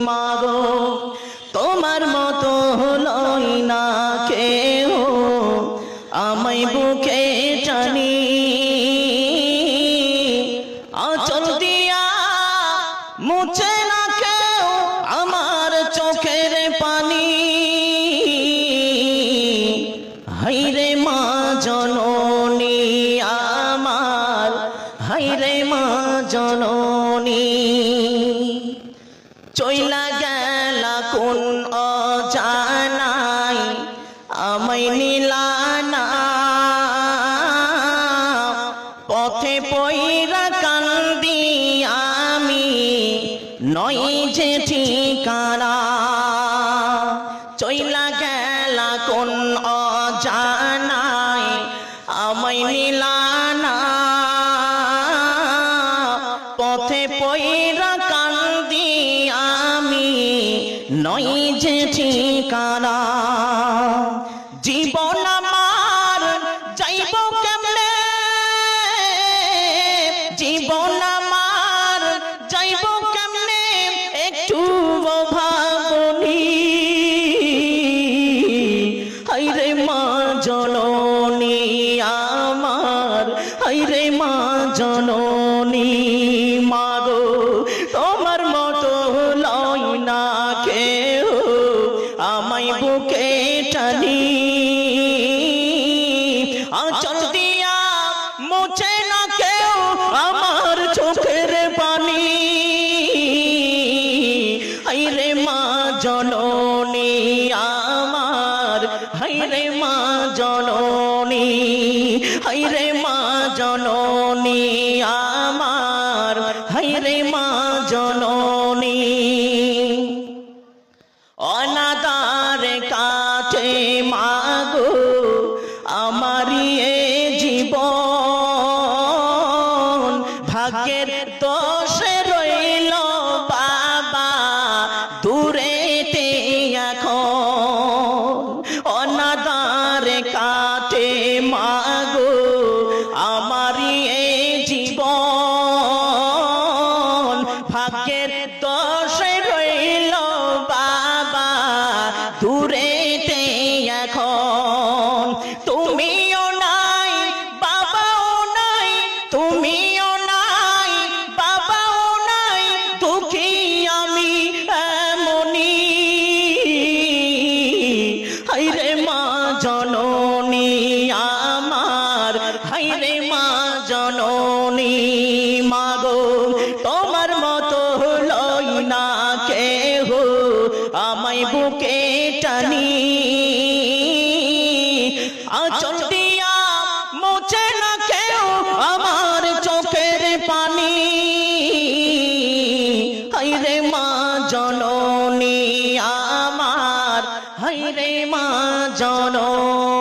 মাগো তোমার মতো লই না কেউ আমায় বুকে টানি আঁচল দিয়া মুছে না কেউ আমার চোখের পানি হায়রে মা জননী আমার হায়রে মা জননী চইলা গেলা কোন অজানাই আমায় নিলানা পথে পইরা কান্দি আমি নই যে ঠিকানা চইলা গেলা কোন অজানাই আমায় নিলানা পথে পইরা কান্দি আমি নই যে ঠিকানা জীবন আমার যাইব কেমনে জীবন আমার যাইব কেমনে একটু ভাবনি হায়রে মা জননী আমার হায়রে মা জননী মাগো তোমার মতো লই না কেউ আমায় বুকে টানি আঁচল দিয়া মুছে না কেউ আমার চোখের পানি হায়রে মা জননী আমার হায়রে মা জননী হায়রে মা জননী আমার হায়রে মা জননী অনাদার কাছে মাগো আমারি এ জীবন ভাগ্যের দোষে রইল বাবা দূরেতে এখন অনাদার কাছে মাগো আমারি এ জীবন ভাগ্যের দোষে রইল বাবা দূরেতে এখন তুমিও নাই বাবাও নাই তুমিও নাই বাবাও নাই দুঃখী আমি এমনি হায়রে মা জননী আমার হায়রে মা জননী মাগো তোমার মতো লই না কেহ আমায় বুকে টানি আঁচল দিয়া মুছে না কেউ আমার চোখের পানি হায়রে মা জননী আমার হায়রে মা জননী।